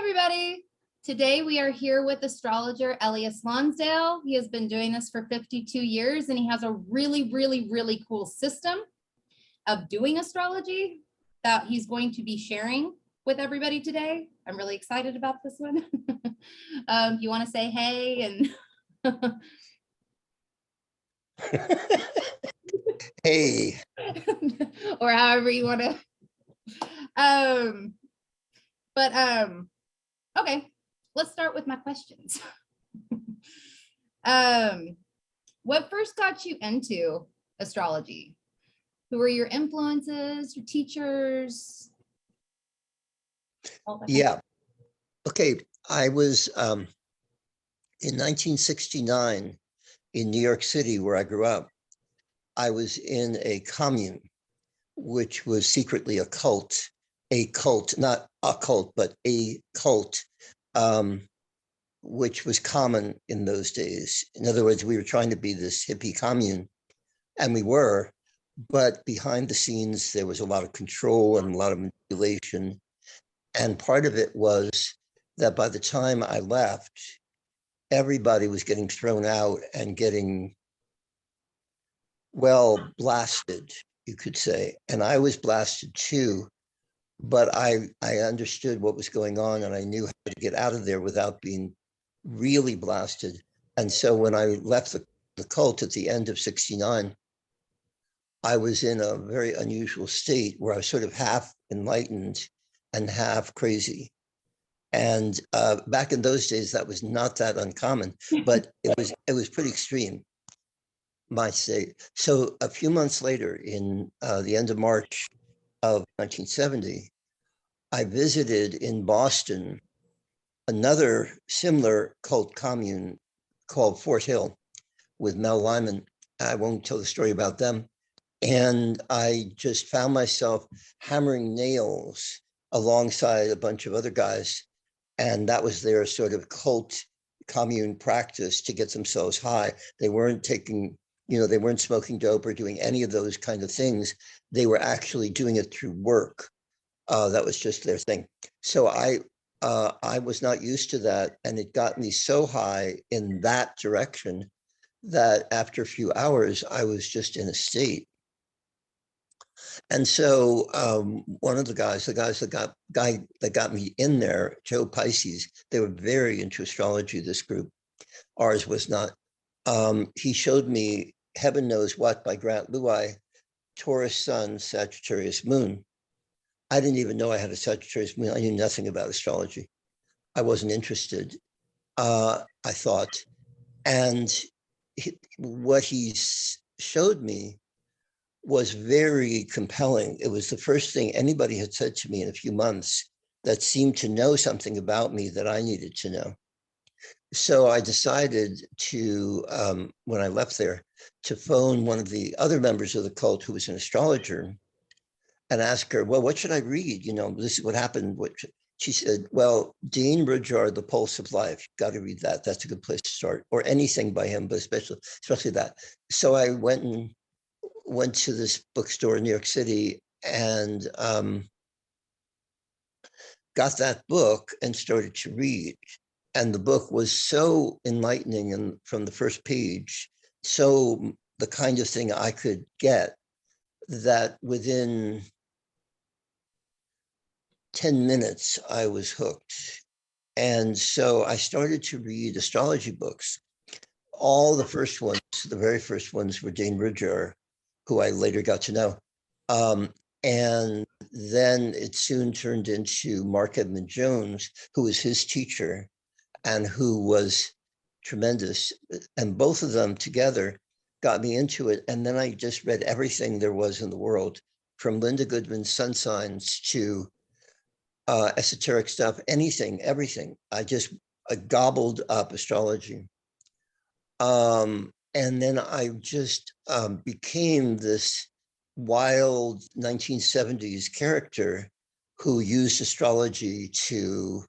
everybody. Today we are here with astrologer Ellias Lonsdale. He has been doing this for 52 years and he has a really cool system of doing astrology that he's going to be sharing with everybody today. I'm really excited about this one. You want to say hey and hey, or however you want to. Okay, let's start with my questions. What first got you into astrology? Who were your influences, your teachers? Yeah. Okay. I was in 1969 in New York City, where I grew up. I was in a commune, which was secretly a cult, not a cult, but a cult, which was common in those days. In other words, we were trying to be this hippie commune, and we were, but behind the scenes, there was a lot of control and a lot of manipulation. And part of it was that by the time I left, everybody was getting thrown out and getting, well, blasted, you could say. And I was blasted too, but I understood what was going on and I knew how to get out of there without being really blasted. And so when I left the cult at the end of 69, I was in a very unusual state where I was sort of half enlightened and half crazy. And back in those days, that was not that uncommon, but it was pretty extreme, my state. So a few months later, in the end of March of 1970, I visited in Boston another similar cult commune called Fort Hill with Mel Lyman. I won't tell the story about them. And I just found myself hammering nails alongside a bunch of other guys. And that was their sort of cult commune practice to get themselves high. They weren't taking, they weren't smoking dope or doing any of those kind of things. They were actually doing it through work. That was just their thing. So I was not used to that. And it got me so high in that direction that after a few hours, I was just in a state. And so one of the guys that got me in there, Joe Pisces, they were very into astrology, this group. Ours was not. He showed me Heaven Knows What by Grant Luai, Taurus Sun, Sagittarius Moon. I didn't even know I had a Sagittarius Moon. I knew nothing about astrology. I wasn't interested, I thought. And what he showed me was very compelling. It was the first thing anybody had said to me in a few months that seemed to know something about me that I needed to know. So I decided to, when I left there, to phone one of the other members of the cult who was an astrologer and ask her, well, what should I read? This is what happened. She said, well, Dean Rudyard, The Pulse of Life, you've got to read that. That's a good place to start, or anything by him, but especially that. So I went to this bookstore in New York City and got that book and started to read. And the book was so enlightening, and from the first page, so the kind of thing I could get, that within 10 minutes, I was hooked. And so I started to read astrology books. All the first ones, the very first ones were Dean Rudyard, who I later got to know. And then it soon turned into Mark Edmund Jones, who was his teacher and who was tremendous. And both of them together got me into it. And then I just read everything there was in the world, from Linda Goodman's Sun Signs to esoteric stuff, anything, everything. I gobbled up astrology. And then I just became this wild 1970s character who used astrology to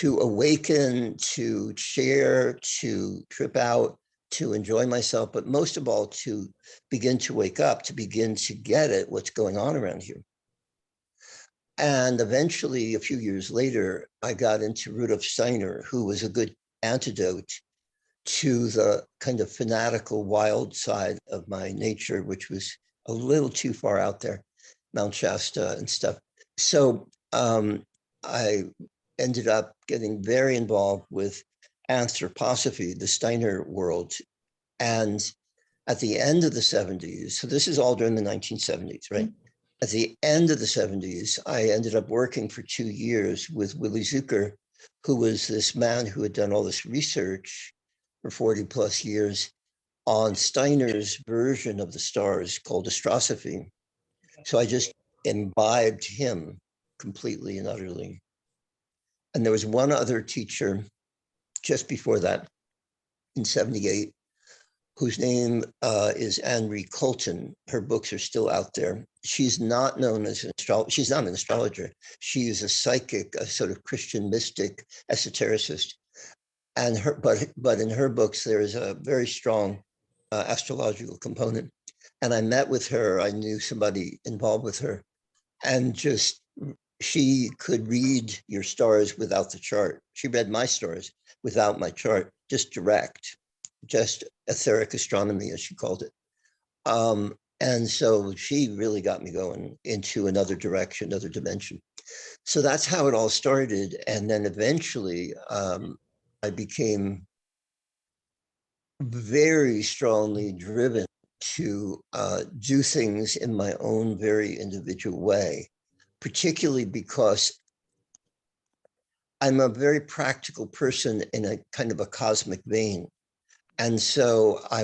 awaken, to share, to trip out, to enjoy myself, but most of all, to begin to wake up, to begin to get at what's going on around here. And eventually, a few years later, I got into Rudolf Steiner, who was a good antidote to the kind of fanatical wild side of my nature, which was a little too far out there, Mount Shasta and stuff. So I ended up getting very involved with anthroposophy, the Steiner world. And at the end of the 70s, so this is all during the 1970s, right? At the end of the 70s, I ended up working for 2 years with Willie Zucker, who was this man who had done all this research for 40 plus years on Steiner's version of the stars called astrosophy. So I just imbibed him completely and utterly. And there was one other teacher just before that in 78, whose name is Anne-Marie Colton. Her books are still out there. She's not known as an astrologer. She's not an astrologer. She is a psychic, a sort of Christian mystic, esotericist. And but in her books, there is a very strong astrological component. And I met with her. I knew somebody involved with her, and just she could read your stars without the chart. She read my stars without my chart, just direct, just etheric astronomy, as she called it. And so she really got me going into another direction, another dimension. So that's how it all started. And then eventually I became very strongly driven to do things in my own very individual way, particularly because I'm a very practical person in a kind of a cosmic vein. And so I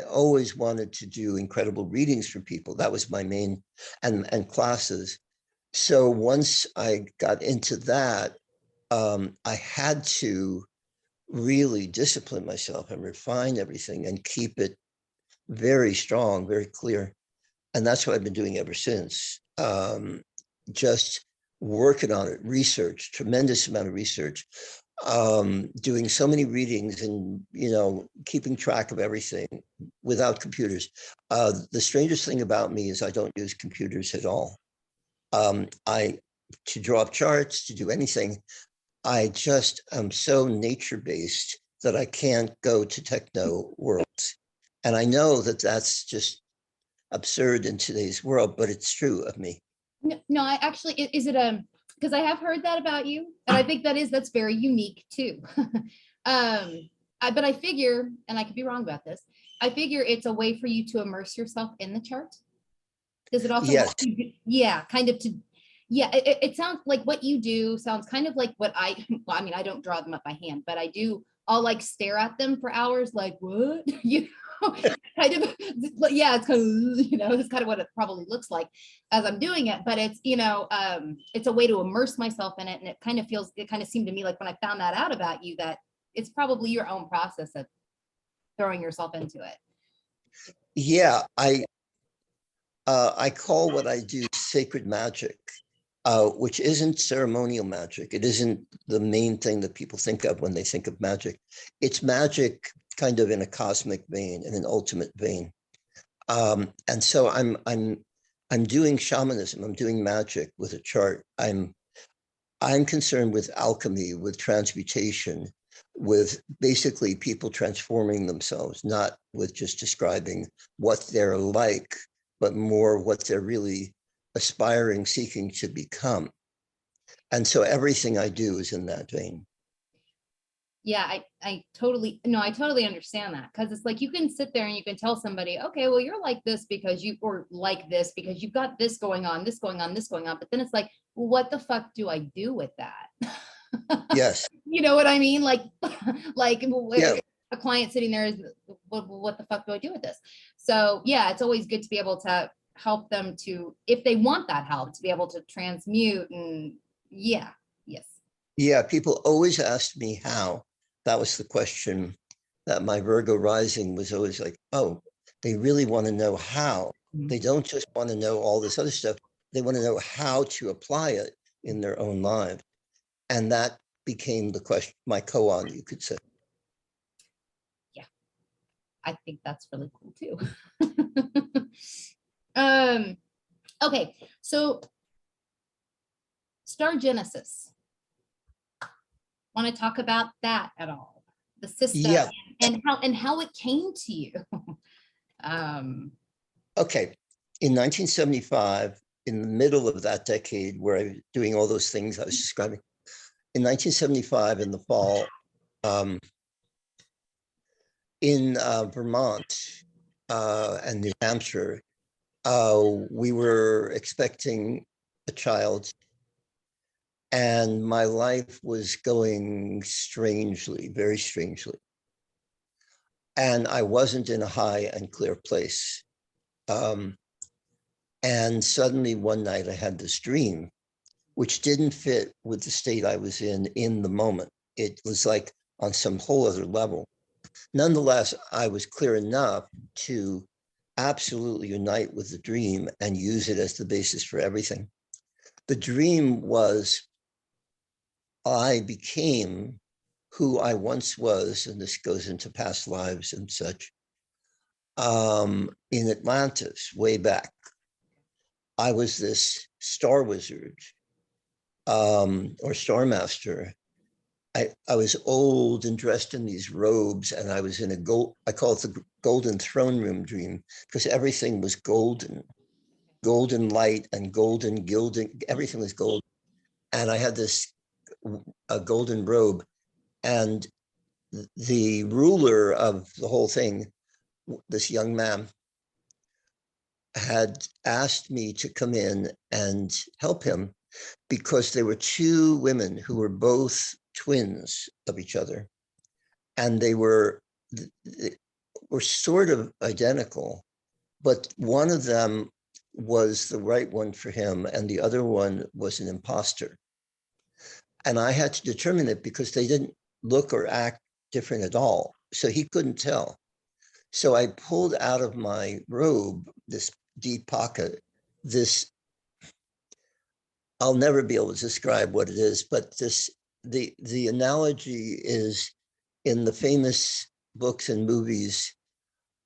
always wanted to do incredible readings for people. That was my main, and classes. So once I got into that, I had to really discipline myself and refine everything and keep it very strong, very clear. And that's what I've been doing ever since. Just working on it, research, tremendous amount of research, doing so many readings and, keeping track of everything without computers. The strangest thing about me is I don't use computers at all. To draw up charts, to do anything, I just am so nature-based that I can't go to techno worlds. And I know that that's just absurd in today's world, but it's true of me. No, I actually, is it because I have heard that about you, and I think that's very unique too. But I figure, and I could be wrong about this, I figure it's a way for you to immerse yourself in the chart. Does it also? Yes. Yeah, kind of to. Yeah, it sounds like what you do sounds kind of like what well, I mean, I don't draw them up by hand, but I do. I'll like stare at them for hours, like what kind of. Yeah, it's kind of it's kind of what it probably looks like as I'm doing it. But it's it's a way to immerse myself in it, and it kind of seemed to me like when I found that out about you that it's probably your own process of throwing yourself into it. Yeah, I call what I do sacred magic. Which isn't ceremonial magic. It isn't the main thing that people think of when they think of magic. It's magic kind of in a cosmic vein, in an ultimate vein. And so I'm doing shamanism. I'm doing magic with a chart. I'm concerned with alchemy, with transmutation, with basically people transforming themselves, not with just describing what they're like, but more what they're really aspiring, seeking to become. And so everything I do is in that vein. Yeah, I totally understand that, because it's like you can sit there and you can tell somebody, okay, well, you're like this because or like this because you've got this going on, this going on, this going on. But then it's like, well, what the fuck do I do with that? Yes. You know what I mean? Like Yeah. a client sitting there is, what the fuck do I do with this? So yeah, it's always good to be able to help them to, if they want that help, to be able to transmute. And yes. Yeah, people always asked me how. That was the question that my Virgo rising was always like, oh, they really want to know how. They don't just want to know all this other stuff. They want to know how to apply it in their own lives. And that became the question, my koan, you could say. Yeah, I think that's really cool too. Okay, so Star Genesis. Want to talk about that at all? The system, Yeah. and how it came to you. Okay. In 1975, in the middle of that decade where I was doing all those things I was describing, in 1975, in the fall, in Vermont and New Hampshire, we were expecting a child, and my life was going strangely, very strangely. And I wasn't in a high and clear place. And suddenly one night I had this dream, which didn't fit with the state I was in the moment. It was like on some whole other level. Nonetheless, I was clear enough to absolutely unite with the dream and use it as the basis for everything. The dream was I became who I once was, and this goes into past lives and such, in Atlantis, way back. I was this star wizard or star master. I was old and dressed in these robes, and I was in a I call it the golden throne room dream, because everything was golden light and golden gilding, everything was gold. And I had this a golden robe, and the ruler of the whole thing, this young man, had asked me to come in and help him because there were two women who were both twins of each other, and they were sort of identical, but one of them was the right one for him and the other one was an imposter. And I had to determine it because they didn't look or act different at all, so he couldn't tell. So I pulled out of my robe, this deep pocket, this, I'll never be able to describe what it is, but the analogy is in the famous books and movies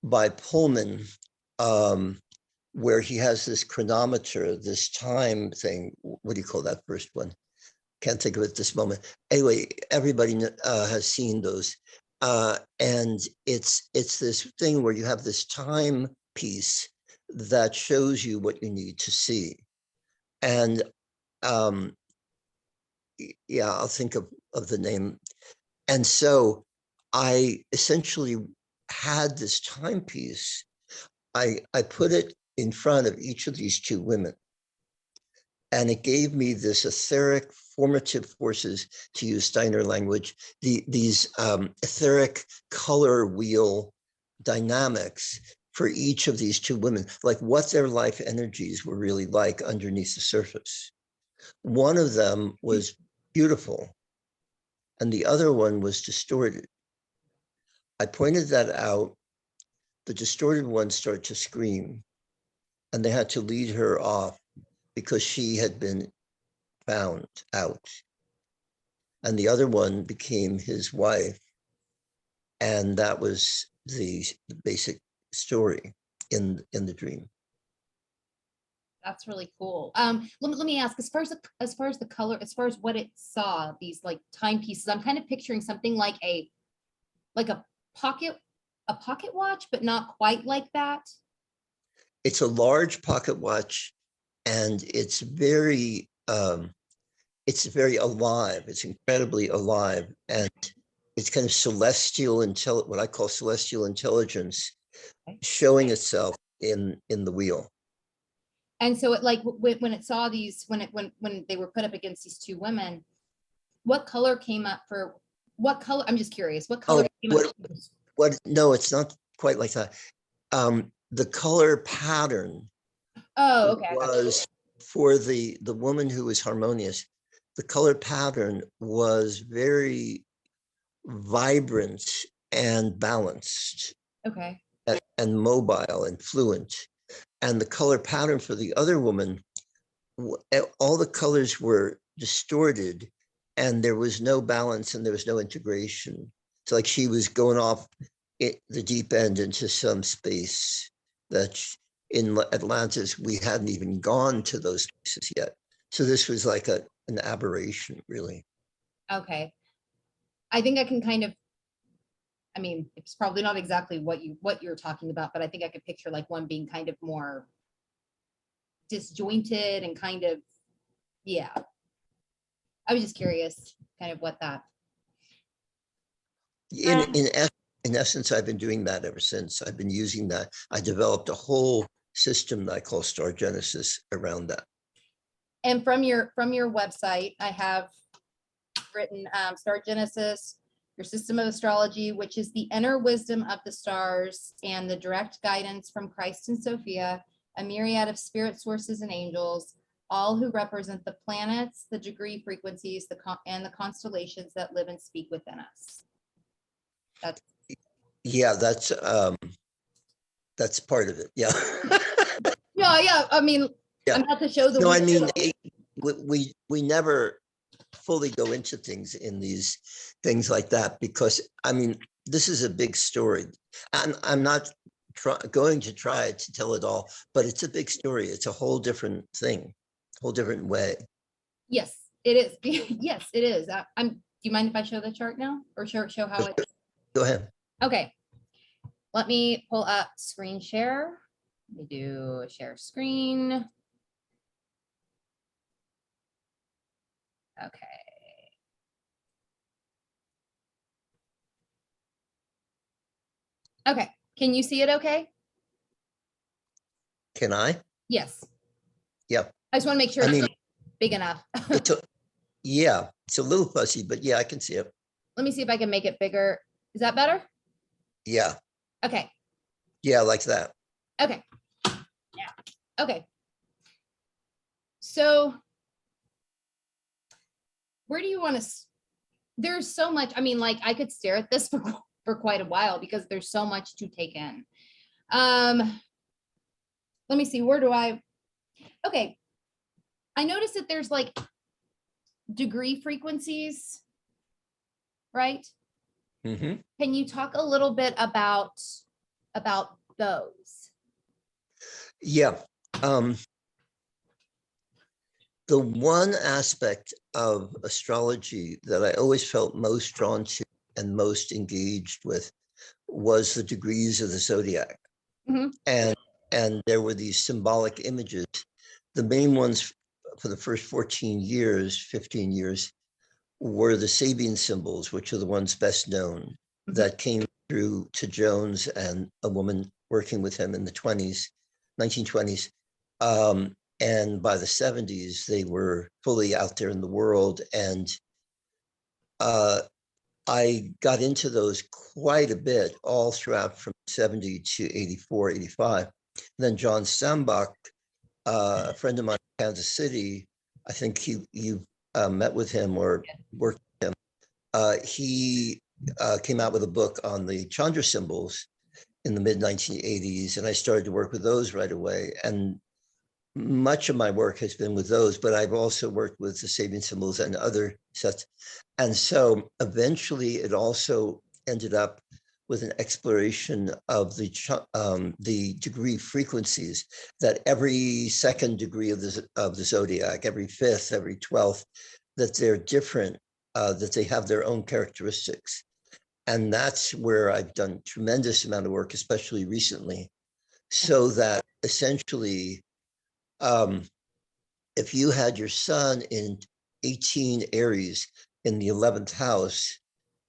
by Pullman, where he has this chronometer, this time thing. What do you call that first one? Can't think of it at this moment. Anyway, everybody has seen those. And it's this thing where you have this time piece that shows you what you need to see. And yeah, I'll think of the name. And so I essentially had this timepiece. I put it in front of each of these two women, and it gave me this etheric formative forces, to use Steiner language, these etheric color wheel dynamics for each of these two women, like what their life energies were really like underneath the surface. One of them was beautiful, and the other one was distorted. I pointed that out. The distorted one started to scream, and they had to lead her off because she had been found out. And the other one became his wife. And that was the basic story in the dream. That's really cool. Let me ask, as far as the color, as far as what it saw, these like timepieces, I'm kind of picturing something like a pocket watch, but not quite like that. It's a large pocket watch, and it's very alive. It's incredibly alive, and it's kind of celestial what I call celestial intelligence, showing itself in the wheel. And so it, like when it saw these, when they were put up against these two women, what color came up for what color? I'm just curious. What color came up? No, it's not quite like that. The color pattern was for the woman who was harmonious. The color pattern was very vibrant and balanced. Okay. And mobile and fluent. And the color pattern for the other woman, all the colors were distorted, and there was no balance and there was no integration. It's like she was going off the deep end into some space that in Atlantis, we hadn't even gone to those spaces yet. So this was like an aberration, really. Okay. I think I can kind of, I mean, it's probably not exactly what you're talking about, but I think I could picture like one being kind of more disjointed and kind of, yeah. I was just curious kind of what that. In essence, I've been doing that ever since. I've been using that. I developed a whole system that I call Star Genesis around that. And from your website, I have written Star Genesis, your system of astrology, which is the inner wisdom of the stars and the direct guidance from Christ and Sophia, a myriad of spirit sources and angels, all who represent the planets, the degree frequencies, and the constellations that live and speak within us. Yeah, that's part of it. Yeah. Yeah. I mean, Yeah. I'm about to show the. No, I mean, we never fully go into things in these things like that, because I mean, this is a big story. I'm not going to try to tell it all, but it's a big story. It's a whole different thing, whole different way. Yes, it is. Yes, it is. Do you mind if I show the chart now, or show how it? Go ahead. Okay. Let me pull up screen share. Let me do share screen. Okay. Okay. Can you see it okay? Can I? Yes. Yep. I just want to make sure it's big enough. Yeah, it's a little fuzzy, but yeah, I can see it. Let me see if I can make it bigger. Is that better? Yeah. Okay. Yeah, like that. Okay. Yeah. Okay. So where do you want to, there's so much, I mean, like I could stare at this for quite a while because there's so much to take in. Let me see, okay. I noticed that there's like degree frequencies, right? Mm-hmm. Can you talk a little bit about those? Yeah. The one aspect of astrology that I always felt most drawn to and most engaged with was the degrees of the zodiac. Mm-hmm. And there were these symbolic images. The main ones for the first 14 years, 15 years, were the Sabian symbols, which are the ones best known, mm-hmm. that came through to Jones and a woman working with him in the 1920s. And by the 70s, they were fully out there in the world. And I got into those quite a bit all throughout from 70 to 84, 85. And then John Stambach, a friend of mine in Kansas City, I think you met with him or worked with him. He came out with a book on the Chandra symbols in the mid 1980s, and I started to work with those right away. And much of my work has been with those, but I've also worked with the Sabian symbols and other sets. And so eventually it also ended up with an exploration of the degree frequencies, that every second degree of the zodiac, every fifth, every 12th, that they're different, that they have their own characteristics. And that's where I've done a tremendous amount of work, especially recently, so that essentially, if you had your sun in 18 Aries in the 11th house,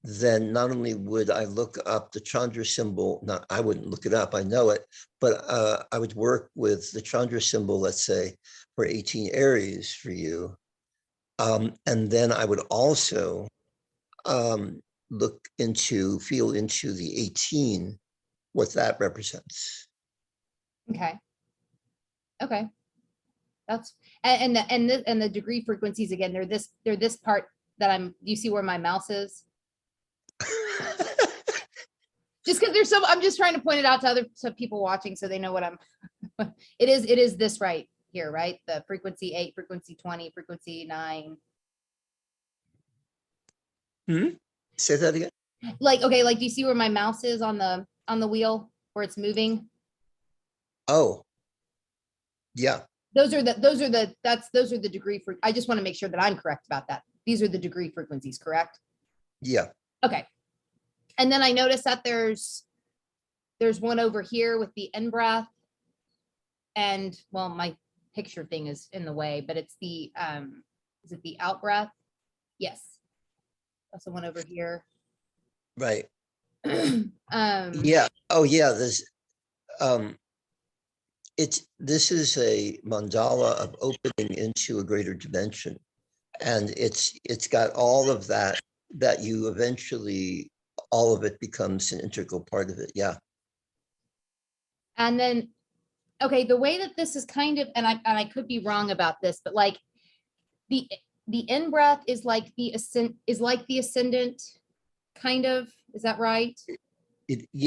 then not only would I look up the Chandra symbol, I wouldn't look it up, I know it, but I would work with the Chandra symbol, let's say, for 18 Aries for you. And then I would also feel into the 18, what that represents. Okay. Okay. That's and the degree frequencies again, they're this part that you see where my mouse is? Just because I'm just trying to point it out to people watching so they know what it is this right here, right? The frequency 8, frequency 20, frequency 9. Say that again. Like, okay, like do you see where my mouse is on the wheel where it's moving? Oh, yeah. those are the degree I just want to make sure that I'm correct about that. These are the degree frequencies, correct? Yeah. Okay. And then I noticed that there's one over here with the in breath. And well, my picture thing is in the way, but it's the is it the out breath? Yes. That's the one over here. Right. Yeah. Oh yeah. This is a mandala of opening into a greater dimension. And it's got all of that you eventually, all of it becomes an integral part of it. Yeah. And then, okay, the way that this is kind of, and I could be wrong about this, but like the in breath is like the ascendant, kind of. Is that right? It's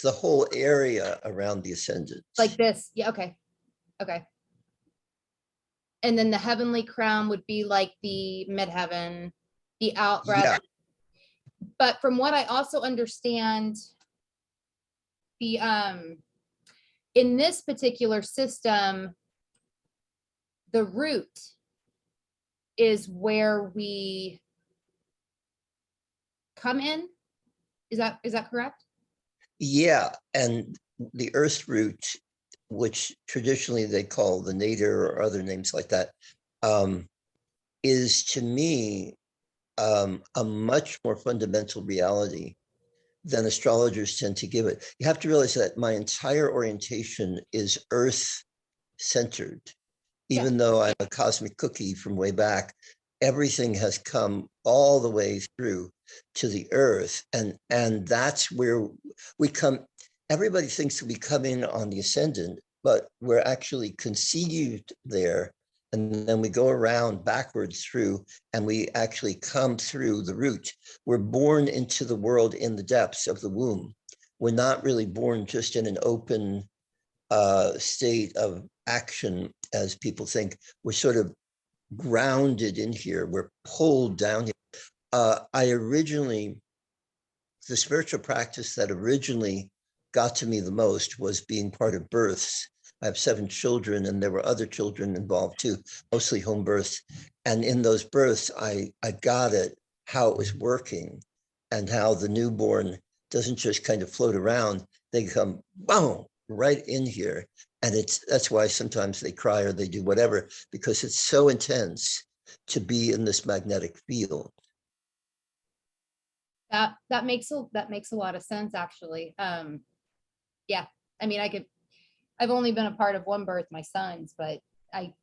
the whole area around the ascendant. Like this. Yeah. Okay. Okay. And then the heavenly crown would be like the midheaven, the out breath. Yeah. But from what I also understand, the in this particular system, the root is where we come in. Is that correct? Yeah. And the earth root, which traditionally they call the nadir or other names like that, is to me a much more fundamental reality than astrologers tend to give it. You have to realize that my entire orientation is earth centered. Even though I'm a cosmic cookie from way back, everything has come all the way through to the earth. And that's where we come. Everybody thinks that we come in on the ascendant, but we're actually conceived there. And then we go around backwards through, and we actually come through the root. We're born into the world in the depths of the womb. We're not really born just in an open state of action, as people think. We're sort of grounded in here. We're pulled down here. The spiritual practice that originally got to me the most was being part of births. I have 7 children, and there were other children involved too, mostly home births. And in those births, I got it, how it was working, and how the newborn doesn't just kind of float around. They come, boom, right in here. And that's why sometimes they cry or they do whatever, because it's so intense to be in this magnetic field. That makes a lot of sense, actually. Yeah, I mean, I've only been a part of one birth, my son's, but I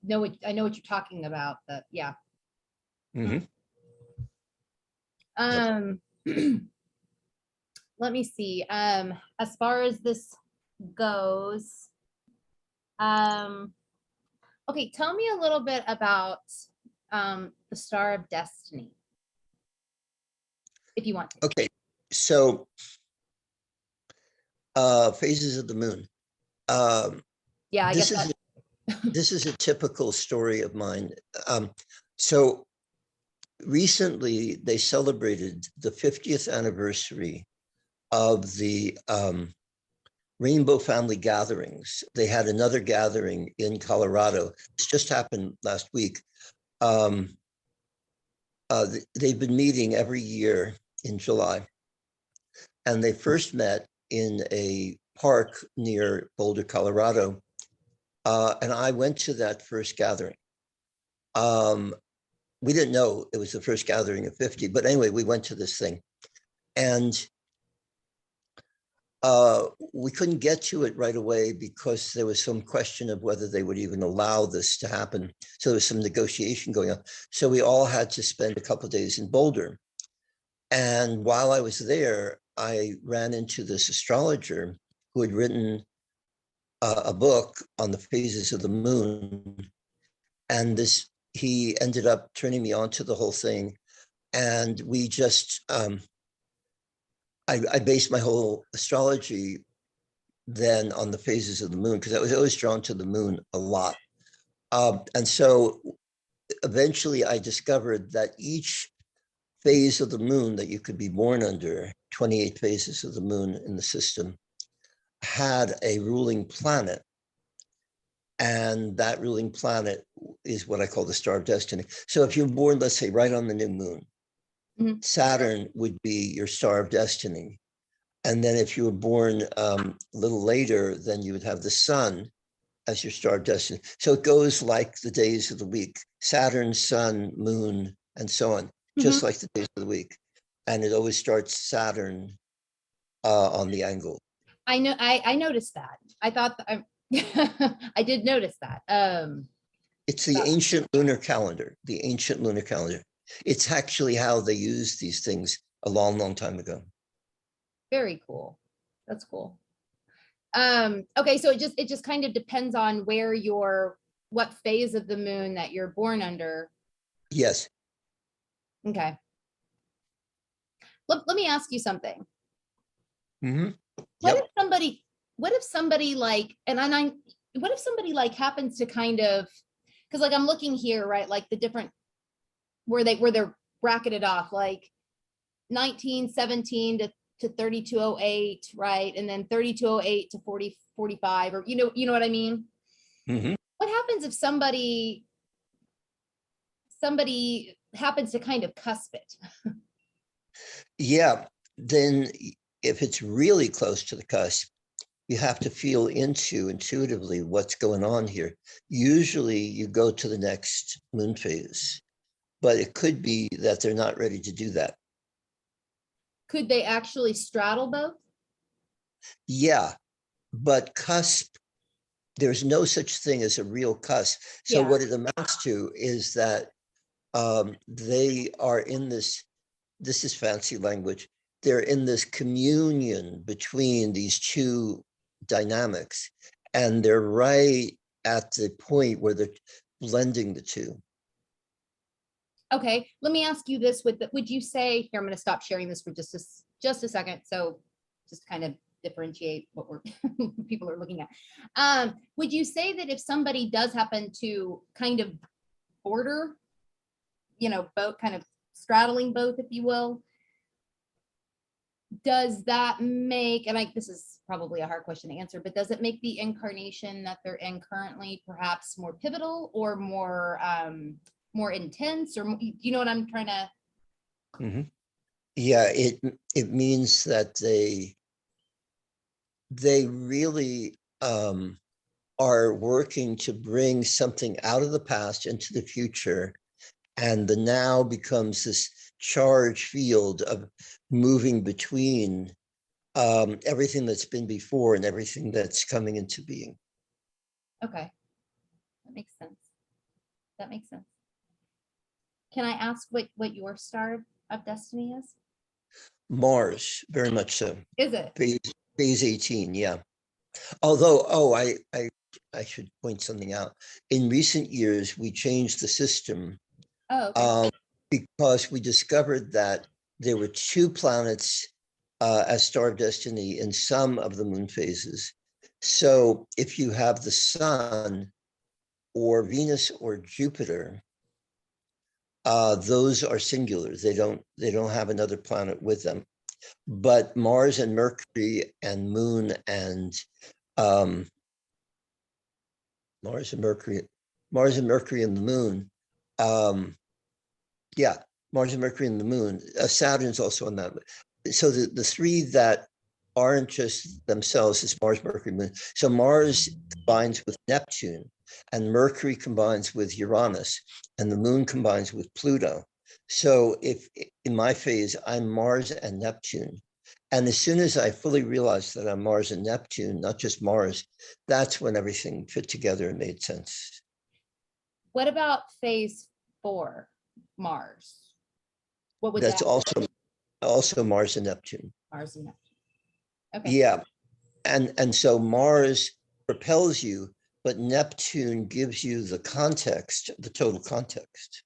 know what you're talking about. That yeah. Mm-hmm. Let me see. As far as this goes, okay, tell me a little bit about the Star of Destiny, if you want to. Okay, so phases of the moon. Yeah, I guess this is a typical story of mine. So recently they celebrated the 50th anniversary of the Rainbow Family Gatherings. They had another gathering in Colorado. This just happened last week. They've been meeting every year in July. And they first met in a park near Boulder, Colorado. And I went to that first gathering. We didn't know it was the first gathering of 50, but anyway, we went to this thing. And we couldn't get to it right away because there was some question of whether they would even allow this to happen. So there was some negotiation going on. So we all had to spend a couple of days in Boulder. And while I was there, I ran into this astrologer who had written a book on the phases of the moon. And he ended up turning me on to the whole thing. And we just, I based my whole astrology then on the phases of the moon, because I was always drawn to the moon a lot. And so eventually I discovered that each phase of the moon that you could be born under, 28 phases of the moon in the system, had a ruling planet. And that ruling planet is what I call the star of destiny. So if you're born, let's say, right on the new moon, Saturn would be your star of destiny. And then if you were born a little later, then you would have the sun as your star of destiny. So it goes like the days of the week, Saturn, sun, moon, and so on, just like the days of the week. And it always starts Saturn on the angle. I know, I noticed that. I thought I did notice that. It's the ancient lunar calendar, the ancient lunar calendar. It's actually how they used these things a long, long time ago. Very cool. That's cool. Okay, so it just kind of depends on where what phase of the moon that you're born under. Yes. Okay. Let me ask you something. What if somebody like, what if somebody like happens to kind of, because like I'm looking here, right? Like the different, where they're bracketed off, like 1917 to 3208, right? And then 3208 to 4045, or you know what I mean? What happens if somebody happens to kind of cusp it? Yeah, then if it's really close to the cusp, you have to feel into intuitively what's going on here. Usually you go to the next moon phase, but it could be that they're not ready to do that. Could they actually straddle both? Yeah, but cusp, there's no such thing as a real cusp. So what it amounts to is that they are in this is fancy language, they're in this communion between these two dynamics, and they're right at the point where they're blending the two. Okay, let me ask you this: would you say, here, I'm going to stop sharing this for just a second, so just kind of differentiate what people are looking at. Would you say that if somebody does happen to kind of border, both, kind of straddling both, if you will, does that make, and this is probably a hard question to answer, but does it make the incarnation that they're in currently perhaps more pivotal or more intense, or you know what I'm trying to? Yeah, it means that they really are working to bring something out of the past into the future, and the now becomes this charged field of moving between everything that's been before and everything that's coming into being. Okay, that makes sense. That makes sense. Can I ask what your star of destiny is? Mars, very much so. Is it? Phase 18, yeah. Although, I should point something out. In recent years, we changed the system. Oh, okay. Because we discovered that there were two planets as star of destiny in some of the moon phases. So if you have the sun or Venus or Jupiter, those are singular. They don't have another planet with them. But Mars and Mercury and Moon and Mars and Mercury and the Moon. Yeah, Mars and Mercury and the Moon. Saturn's also on that. So the three that aren't just themselves is Mars, Mercury, Moon. So Mars combines with Neptune, and Mercury combines with Uranus, and the Moon combines with Pluto. So if in my phase, I'm Mars and Neptune. And as soon as I fully realized that I'm Mars and Neptune, not just Mars, that's when everything fit together and made sense. What about phase 4, Mars? What would That's that also Mars and Neptune. Mars and Neptune. Okay. Yeah. And so Mars propels you, but Neptune gives you the context, the total context.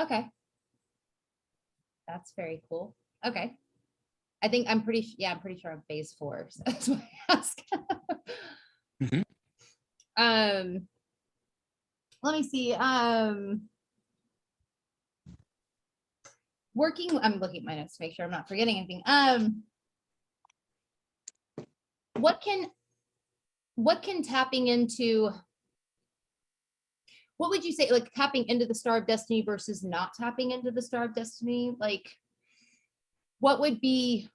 Okay. That's very cool. Okay. I'm pretty sure I'm phase 4. So that's why I ask. Let me see. I'm looking at my notes to make sure I'm not forgetting anything. What can tapping into what would you say, like tapping into the Star of Destiny versus not tapping into the Star of Destiny? Like, what would be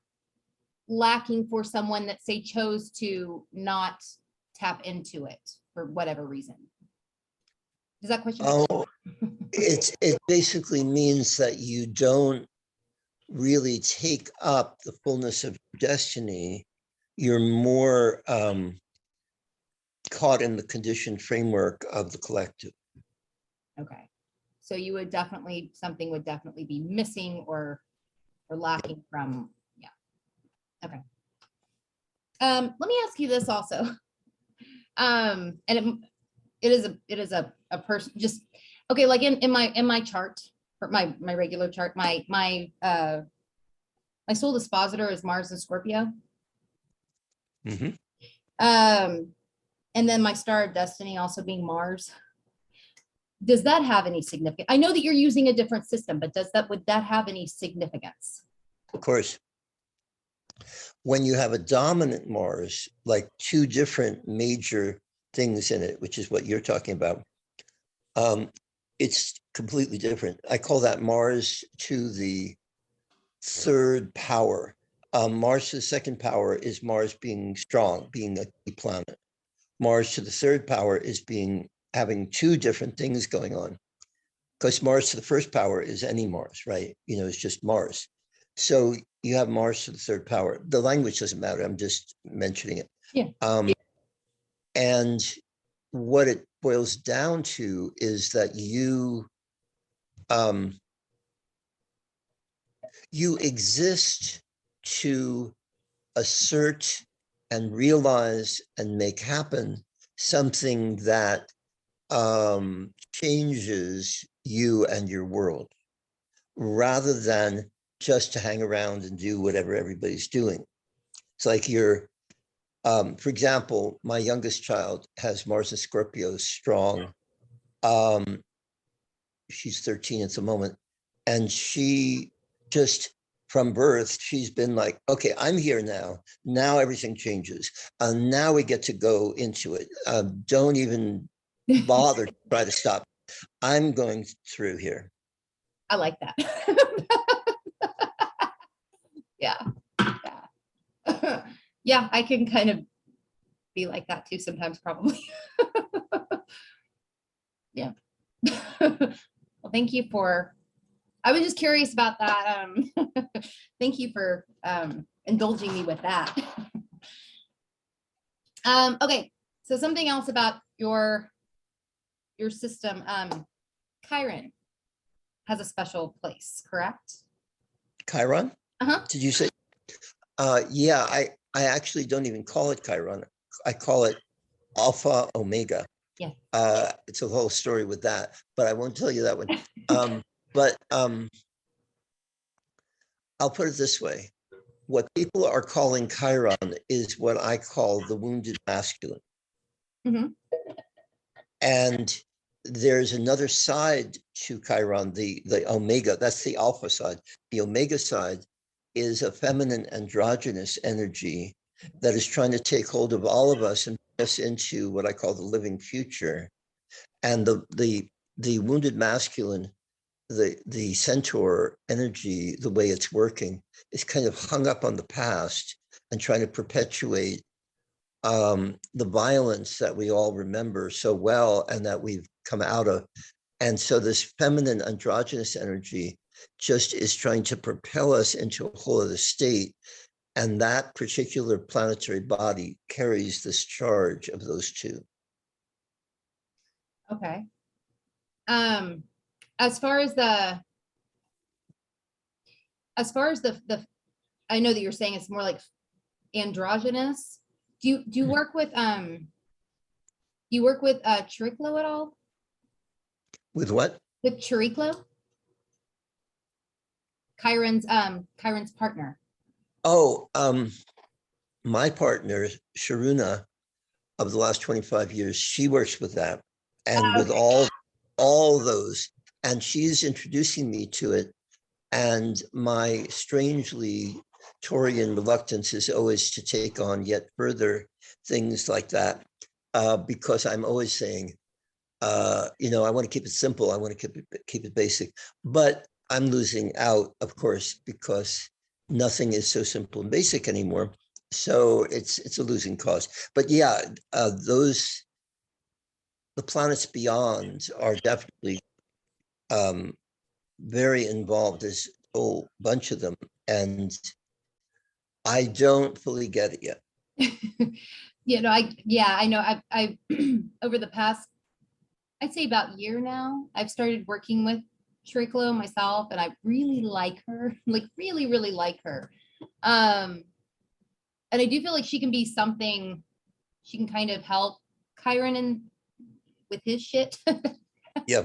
lacking for someone that, say, chose to not tap into it for whatever reason? Does that question? Oh, it basically means that you don't really take up the fullness of destiny. You're more caught in the conditioned framework of the collective. Okay. So you would definitely, something would definitely be missing or lacking from, yeah. Okay. Let me ask you this also. And it is a person just, okay, like in my chart, or my regular chart, my soul dispositor is Mars and Scorpio. Mhm. And then my Star of Destiny also being Mars. Does that have any significance? I know that you're using a different system, but would that have any significance? Of course. When you have a dominant Mars, like two different major things in it, which is what you're talking about, it's completely different. I call that Mars to the third power. Mars to the second power is Mars being strong, being a key planet. Mars to the third power is having two different things going on. Because Mars to the first power is any Mars, right? It's just Mars. So you have Mars to the third power. The language doesn't matter. I'm just mentioning it. Yeah. And what it boils down to is that you exist to assert and realize and make happen something that changes you and your world, rather than just to hang around and do whatever everybody's doing. It's like for example, my youngest child has Mars and Scorpio strong. She's 13 at the moment. And she just, from birth, she's been like, okay, I'm here now. Now everything changes. Now we get to go into it. Don't even bother to try to stop. I'm going through here. I like that. Yeah. Yeah. Yeah, I can kind of be like that too sometimes, probably. Yeah. Well, thank you I was just curious about that. Thank you for indulging me with that. Okay, so something else about your system. Chiron has a special place, correct? Chiron? Uh-huh. Did you say? Yeah, I actually don't even call it Chiron. I call it Alpha Omega. Yeah. It's a whole story with that, but I won't tell you that one. But I'll put it this way. What people are calling Chiron is what I call the wounded masculine. Mm-hmm. And there's another side to Chiron, the Omega, that's the alpha side. The Omega side is a feminine androgynous energy that is trying to take hold of all of us and put us into what I call the living future. And the wounded masculine, the centaur energy, the way it's working, is kind of hung up on the past and trying to perpetuate the violence that we all remember so well and that we've come out of. And so this feminine androgynous energy just is trying to propel us into a whole other state. And that particular planetary body carries this charge of those two. Okay. As far as the I know that you're saying it's more like androgynous. Do you work with Chiriclo at all? With what? With Chiriclo? Chiron's partner. Oh, my partner, Sharuna, of the last 25 years, she works with that and with all those. And she's introducing me to it. And my strangely Taurian reluctance is always to take on yet further things like that, because I'm always saying, I want to keep it simple. I want to keep it basic, but I'm losing out, of course, because nothing is so simple and basic anymore. So it's a losing cause. But yeah, the planets beyond are definitely very involved. There's a whole bunch of them, and I don't fully get it yet. I know I've over the past, I'd say about year now, I've started working with Triclo myself, and I really like her, like really, really like her. And I do feel like she can be something, she can kind of help Chiron and with his shit. Yeah.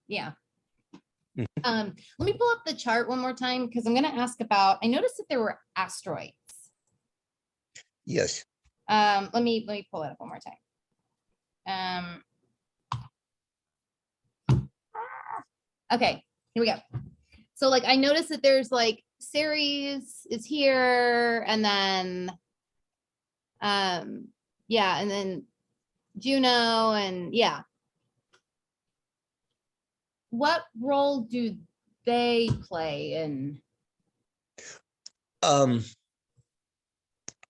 Yeah. Let me pull up the chart one more time because I'm going to ask about, I noticed that there were asteroids. Yes. Let me pull it up one more time. Okay, here we go. So like I noticed that there's like Ceres is here, and then yeah, and then Juno, and yeah. What role do they play in? I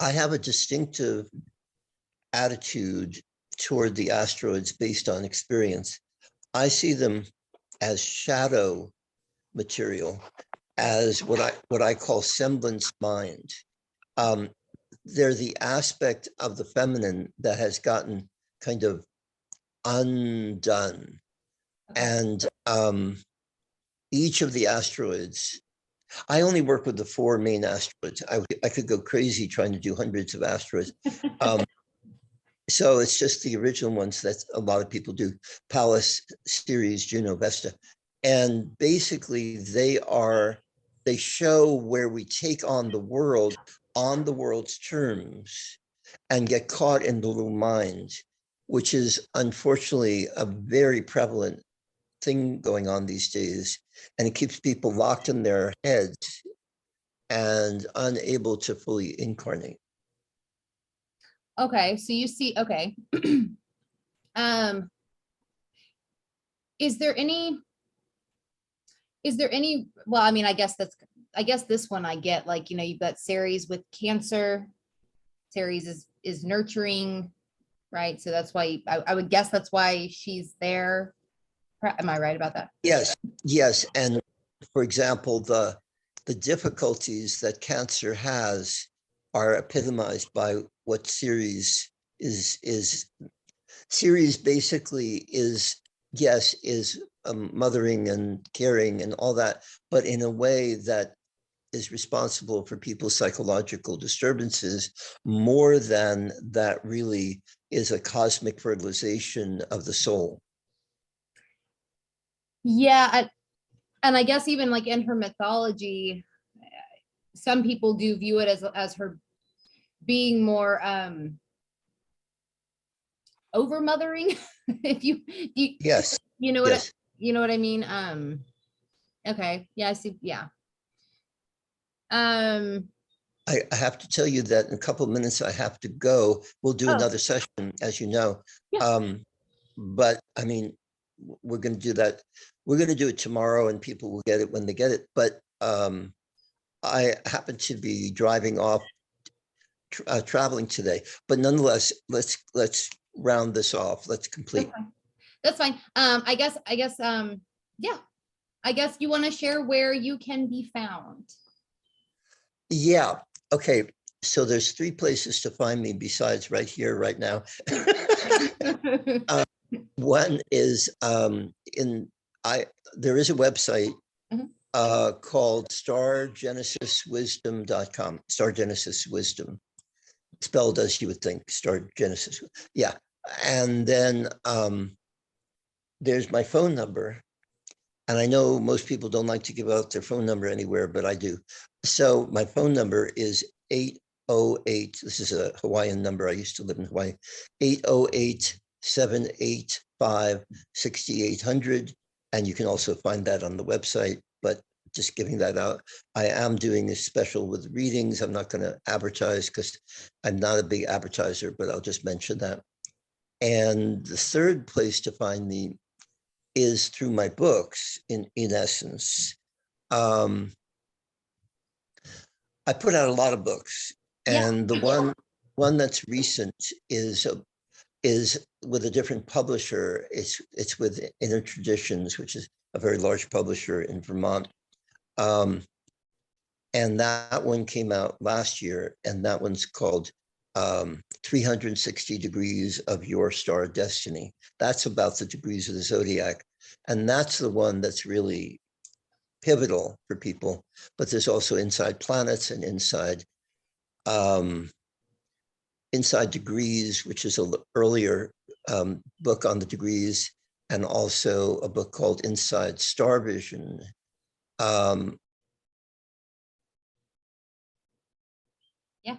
have a distinctive attitude toward the asteroids based on experience. I see them as shadow material, as what I call semblance mind. They're the aspect of the feminine that has gotten kind of undone. And each of the asteroids, I only work with the 4 main asteroids. I could go crazy trying to do hundreds of asteroids. So it's just the original ones that a lot of people do: Pallas, Ceres, Juno, Vesta. And basically they show where we take on the world's terms and get caught in the little mind, which is unfortunately a very prevalent thing going on these days. And it keeps people locked in their heads and unable to fully incarnate. Okay, so you see, okay. um is there any well, I mean, I guess this one I get, like, you've got Ceres with Cancer. Ceres is nurturing, right? So that's why I would guess that's why she's there. Am I right about that? Yes. And for example, the difficulties that Cancer has are epitomized by what Ceres is. Ceres basically is, yes, is mothering and caring and all that, but in a way that is responsible for people's psychological disturbances more than that really is a cosmic fertilization of the soul. Yeah, and I guess even like in her mythology, some people do view it as her being more over mothering. If Yes. you know what Yes. you know what I mean. Okay, yeah, I see. Yeah. I have to tell you that in a couple of minutes I have to go. We'll do another session, as you know. Yeah. But I mean, we're going to do that. We're going to do it tomorrow, and people will get it when they get it. But I happen to be driving off, traveling today. But nonetheless, let's round this off. Let's complete. That's fine. I guess yeah. I guess you want to share where you can be found. Yeah. Okay. So there's 3 places to find me besides right here, right now. One is there is a website called stargenesiswisdom.com. Stargenesiswisdom, spelled as you would think, Star Genesis. Yeah. And then there's my phone number. And I know most people don't like to give out their phone number anywhere, but I do. So my phone number is 808. This is a Hawaiian number. I used to live in Hawaii. 808-785-6800. And you can also find that on the website, but just giving that out. I am doing this special with readings. I'm not going to advertise because I'm not a big advertiser, but I'll just mention that. And the third place to find me is through my books, in essence. I put out a lot of books, and the one that's recent is with a different publisher. It's with Inner Traditions, which is a very large publisher in Vermont. And that one came out last year, and that one's called 360 Degrees of Your Star Destiny. That's about the degrees of the zodiac. And that's the one that's really pivotal for people. But there's also Inside Planets and Inside Degrees, which is an earlier book on the degrees, and also a book called Inside Star Vision. Yeah.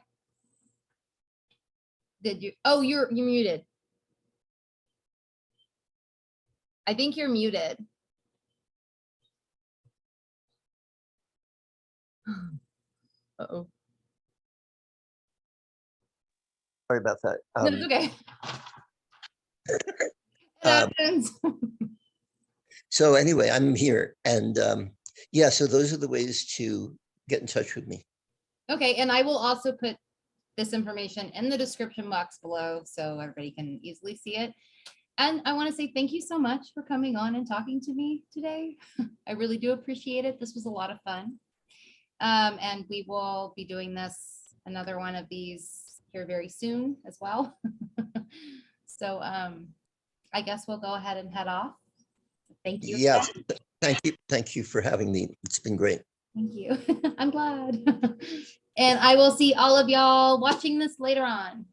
Did you? Oh, you're muted. I think you're muted. Uh-oh. Sorry about that. No, it's okay. It happens. So anyway, I'm here, and yeah, so those are the ways to get in touch with me. Okay, and I will also put this information in the description box below so everybody can easily see it. And I want to say thank you so much for coming on and talking to me today. I really do appreciate it. This was a lot of fun. And we will be doing another one of these here very soon as well. So I guess we'll go ahead and head off. Thank you. Yes, thank you for having me. It's been great. Thank you. I'm glad. And I will see all of y'all watching this later on.